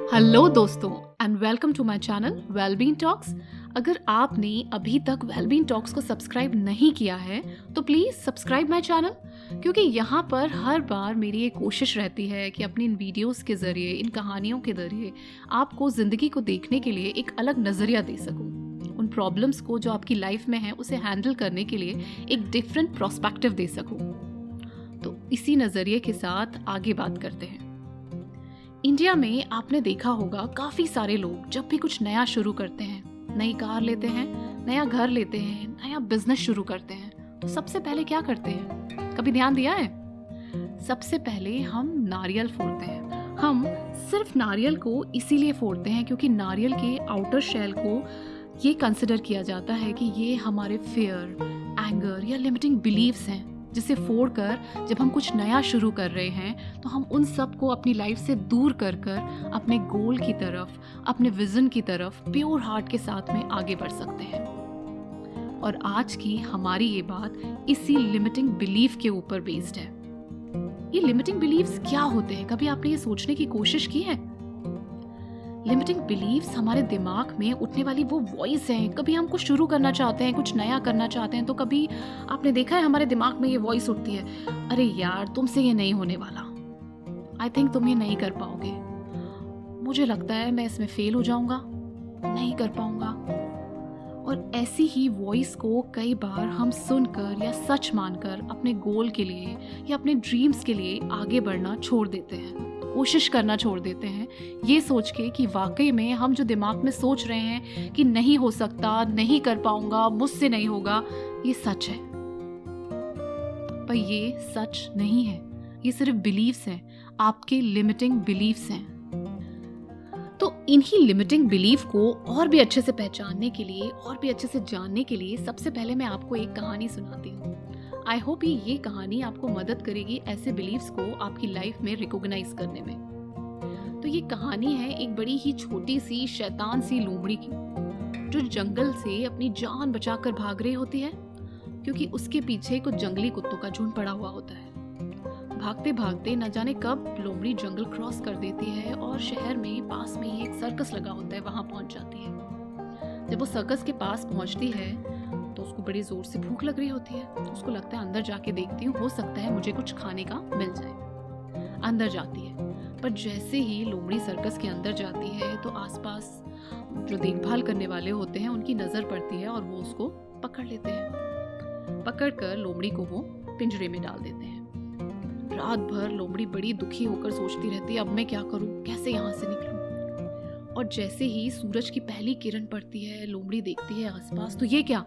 Hello दोस्तों and welcome to my channel wellbeing talks. अगर आपने अभी तक वेलबींग टॉक्स को सब्सक्राइब नहीं किया है तो प्लीज़ सब्सक्राइब माय चैनल, क्योंकि यहाँ पर हर बार मेरी ये कोशिश रहती है कि अपनी इन वीडियोस के ज़रिए, इन कहानियों के ज़रिए आपको ज़िंदगी को देखने के लिए एक अलग नज़रिया दे सकूँ। उन प्रॉब्लम्स को जो आपकी लाइफ में है उसे हैंडल करने के लिए एक डिफरेंट प्रोस्पेक्टिव दे सकूँ। तो इसी नज़रिए के साथ आगे बात करते हैं। इंडिया में आपने देखा होगा काफ़ी सारे लोग जब भी कुछ नया शुरू करते हैं, नई कार लेते हैं, नया घर लेते हैं, नया बिजनेस शुरू करते हैं, तो सबसे पहले क्या करते हैं? कभी ध्यान दिया है? सबसे पहले हम नारियल फोड़ते हैं। हम सिर्फ नारियल को इसीलिए फोड़ते हैं क्योंकि नारियल के आउटर शेल को ये कंसिडर किया जाता है कि ये हमारे फियर, एंगर या लिमिटिंग बिलीव्स हैं, जिसे फोड़कर जब हम कुछ नया शुरू कर रहे हैं तो हम उन सब को अपनी लाइफ से दूर कर कर अपने गोल की तरफ, अपने विजन की तरफ प्योर हार्ट के साथ में आगे बढ़ सकते हैं। और आज की हमारी ये बात इसी लिमिटिंग बिलीफ के ऊपर बेस्ड है। ये लिमिटिंग बिलीव्स क्या होते हैं? कभी आपने ये सोचने की कोशिश की है? लिमिटिंग बिलीव्स हमारे दिमाग में उठने वाली वो वॉइस है। कभी हम कुछ शुरू करना चाहते हैं, कुछ नया करना चाहते हैं, तो कभी आपने देखा है हमारे दिमाग में ये वॉइस उठती है, अरे यार तुमसे ये नहीं होने वाला, आई थिंक तुम ये नहीं कर पाओगे, मुझे लगता है मैं इसमें फेल हो जाऊंगा, नहीं कर पाऊंगा। और ऐसी ही वॉइस को कई बार हम सुनकर या सच मानकर अपने गोल के लिए या अपने ड्रीम्स के लिए आगे बढ़ना छोड़ देते हैं, कोशिश करना छोड़ देते हैं, ये सोच के कि वाकई में हम जो दिमाग में सोच रहे हैं कि नहीं हो सकता, नहीं कर पाऊंगा, मुझसे नहीं होगा, ये सच है। पर ये सच नहीं है, ये सिर्फ बिलीव्स हैं, आपके लिमिटिंग बिलीव्स हैं। तो इन्हीं लिमिटिंग बिलीफ को और भी अच्छे से पहचानने के लिए, और भी अच्छे से जानने के लिए सबसे पहले मैं आपको एक कहानी सुनाती हूँ। आई होप ये कहानी आपको मदद करेगी ऐसे बिलीव्स को आपकी लाइफ में रिकॉग्नाइज करने में। तो ये कहानी है एक बड़ी ही छोटी सी शैतान सी लोमड़ी की, जो जंगल से अपनी जान बचाकर भाग रही होती है, क्योंकि उसके पीछे कुछ जंगली कुत्तों का झुंड पड़ा हुआ होता है। भागते भागते न जाने कब लोमड़ी जंगल क्रॉस कर देती है और शहर में पास में ही एक सर्कस लगा होता है, वहां पहुंच जाती है। जब वो सर्कस के पास पहुंचती है तो उसको बड़ी जोर से भूख लग रही होती है। उसको लगता है अंदर जाके देखती हूँ, हो सकता है मुझे कुछ खाने का मिल जाए। अंदर जाती है, पर जैसे ही लोमड़ी सर्कस के अंदर जाती है तो आसपास जो देखभाल करने वाले होते हैं उनकी नजर पड़ती है और वो उसको पकड़ लेते हैं। पकड़कर लोमड़ी को वो पिंजरे में डाल देते हैं। रात भर लोमड़ी बड़ी दुखी होकर सोचती रहती है, अब मैं क्या करूं, कैसे यहाँ से निकलूं। और जैसे ही सूरज की पहली किरण पड़ती है, लोमड़ी देखती है आसपास, तो ये क्या,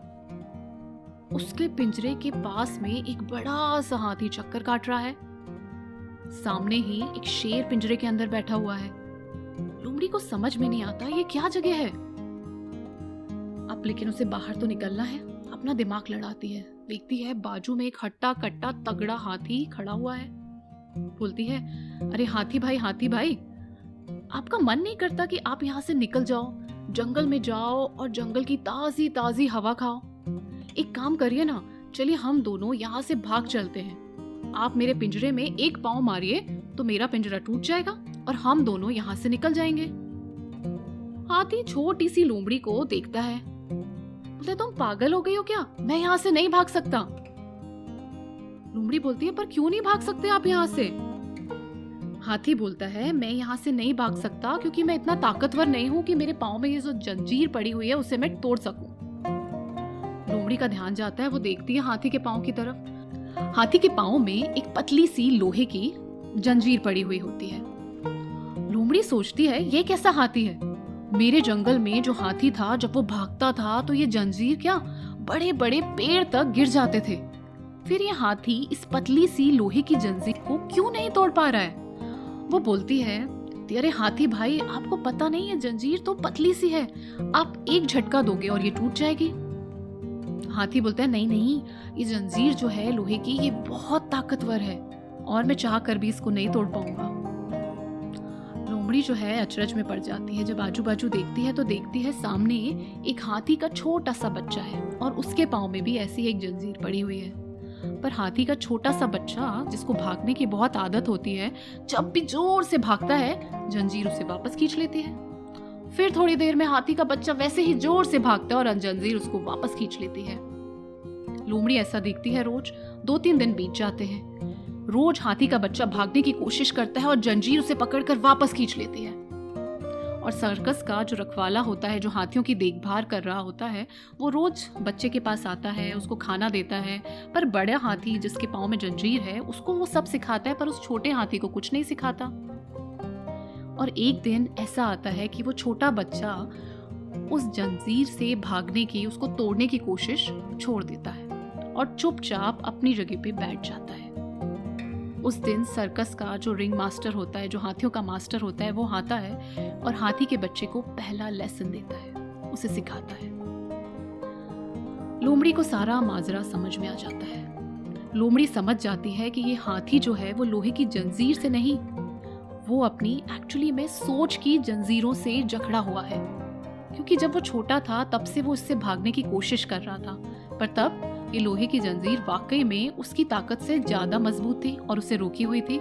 उसके पिंजरे के पास में एक बड़ा सा हाथी चक्कर काट रहा है। सामने ही एक शेर पिंजरे के अंदर बैठा हुआ है। लोमड़ी को समझ में नहीं आता ये क्या जगह है। अब लेकिन उसे बाहर तो निकलना है। अपना दिमाग लड़ाती है, देखती है बाजू में एक हट्टा कट्टा तगड़ा हाथी खड़ा हुआ है। बोलती है, अरे हाथी भाई, आपका मन नहीं करता कि आप यहाँ से निकल जाओ, जंगल में जाओ और जंगल की ताजी ताजी हवा खाओ? एक काम करिए ना, चलिए हम दोनों यहाँ से भाग चलते हैं। आप मेरे पिंजरे में एक पाँव मारिए तो मेरा पिंजरा टूट जाएगा और हम दोनों यहाँ से निकल जाएंगे। हाथी छोटी सी लोमड़ी को देखता है, बोलता, तुम पागल हो गई हो क्या? मैं यहाँ से नहीं भाग सकता। लोमड़ी बोलती है, पर क्यों नहीं भाग सकते आप यहाँ से? हाथी बोलता है, मैं यहाँ से नहीं भाग सकता क्योंकि मैं इतना ताकतवर नहीं हूँ कि मेरे पाँव में ये जो जंजीर पड़ी हुई है उसे मैं तोड़ सकूं। लोमड़ी का ध्यान जाता है, वो देखती है हाथी के पाँव की तरफ। हाथी के पाँव में एक पतली सी लोहे की जंजीर पड़ी हुई होती है। लोमड़ी सोचती है, ये कैसा हाथी है? मेरे जंगल में जो हाथी था, जब वो भागता था तो ये जंजीर क्या बड़े बड़े पेड़ तक गिर जाते थे। फिर ये हाथी इस पतली सी लोहे की जंजीर को क्यों नहीं तोड़ पा रहा है? वो बोलती है, अरे हाथी भाई, आपको पता नहीं है जंजीर तो पतली सी है, आप एक झटका दोगे और ये टूट जाएगी। हाथी बोलता है, नहीं, ये जंजीर जो है लोहे की, ये बहुत ताकतवर है और मैं चाह कर भी इसको नहीं तोड़ पाऊंगा। लोमड़ी जो है अचरज में पड़ जाती है। जब आजू बाजू देखती है तो देखती है सामने एक हाथी का छोटा सा बच्चा है और उसके पाँव में भी ऐसी एक जंजीर पड़ी हुई है। पर हाथी का छोटा सा बच्चा, जिसको भागने की बहुत आदत होती है, जब भी जोर से भागता है जंजीर उसे वापस खींच लेती है। फिर थोड़ी देर में हाथी का बच्चा वैसे ही जोर से भागता है और जंजीर उसको वापस खींच लेती है। लोमड़ी ऐसा देखती है रोज। 2-3 दिन बीत जाते हैं। रोज हाथी का बच्चा भागने की कोशिश करता है और जंजीर उसे पकड़कर वापस खींच लेती है। और सर्कस का जो रखवाला होता है, जो हाथियों की देखभाल कर रहा होता है, वो रोज बच्चे के पास आता है, उसको खाना देता है। पर बड़ा हाथी जिसके पाँव में जंजीर है, उसको वो सब सिखाता है, पर उस छोटे हाथी को कुछ नहीं सिखाता। और एक दिन ऐसा आता है कि वो छोटा बच्चा उस जंजीर से भागने की, उसको तोड़ने की कोशिश छोड़ देता है और चुपचाप अपनी जगह पे बैठ जाता है। उस दिन सर्कस का जो रिंग मास्टर होता है, जो हाथियों का मास्टर होता है, वो आता है और हाथी के बच्चे को पहला लेसन देता है, उसे सिखाता है। लोमड़ी को सारा माजरा समझ में आ जाता है। लोमड़ी समझ जाती है कि ये हाथी जो है वो लोहे की जंजीर से नहीं, वो अपनी एक्चुअली में सोच की जंजीरों से जकड़ा हुआ है। क्योंकि जब वो छोटा था तब से वो इससे भागने की कोशिश कर रहा था, पर तब ये लोहे की जंजीर वाकई में उसकी ताकत से ज्यादा मजबूत थी और उसे रोकी हुई थी।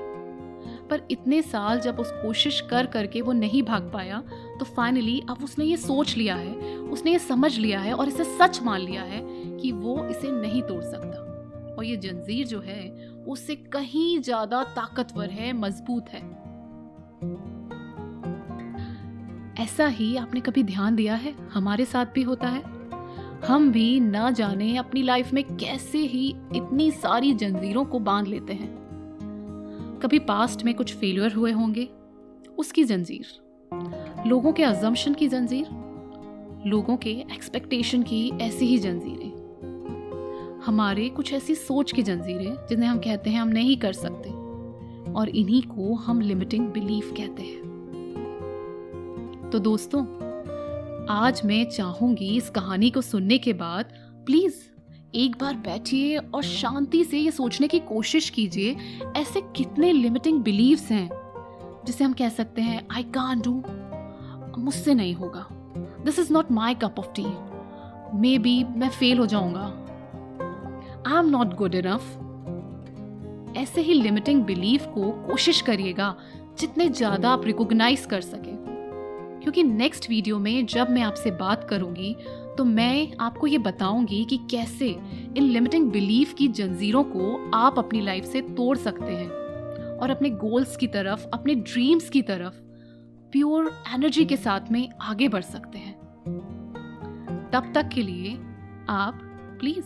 पर इतने साल जब उस कोशिश कर करके वो नहीं भाग पाया, तो फाइनली अब उसने ये सोच लिया है, उसने ये समझ लिया है और इसे सच मान लिया है कि वो इसे नहीं तोड़ सकता। और ये जंजीर जो है उससे कहीं ज्यादा ताकतवर है, मजबूत है। ऐसा ही आपने कभी ध्यान दिया है? हमारे साथ भी होता है। हम भी ना जाने अपनी लाइफ में कैसे ही इतनी सारी जंजीरों को बांध लेते हैं। कभी पास्ट में कुछ फेलियर हुए होंगे, उसकी जंजीर, लोगों के अजम्पशन की जंजीर, लोगों के एक्सपेक्टेशन की ऐसी ही जंजीरें, हमारे कुछ ऐसी सोच की जंजीरें जिन्हें हम कहते हैं हम नहीं कर सकते, और इन्हीं को हम लिमिटिंग बिलीफ कहते हैं। तो दोस्तों, आज मैं चाहूंगी इस कहानी को सुनने के बाद प्लीज एक बार बैठिए और शांति से ये सोचने की कोशिश कीजिए, ऐसे कितने लिमिटिंग बिलीव्स हैं जिसे हम कह सकते हैं आई कांट डू, मुझसे नहीं होगा, this is not my cup of T, may be मैं फेल हो जाऊंगा, I am not good enough. ऐसे ही लिमिटिंग बिलीफ को कोशिश करिएगा जितने ज्यादा आप रिकॉग्नाइज कर सके, क्योंकि नेक्स्ट वीडियो में जब मैं आपसे बात करूंगी तो मैं आपको ये बताऊंगी कि कैसे इन लिमिटिंग बिलीफ की जंजीरों को आप अपनी लाइफ से तोड़ सकते हैं और अपने गोल्स की तरफ, अपने ड्रीम्स की तरफ प्योर एनर्जी के साथ में आगे बढ़ सकते हैं। तब तक के लिए आप प्लीज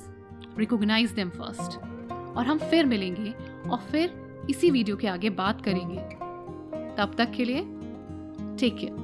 रिकॉग्नाइज देम फर्स्ट, और हम फिर मिलेंगे और फिर इसी वीडियो के आगे बात करेंगे। तब तक के लिए टेक केयर।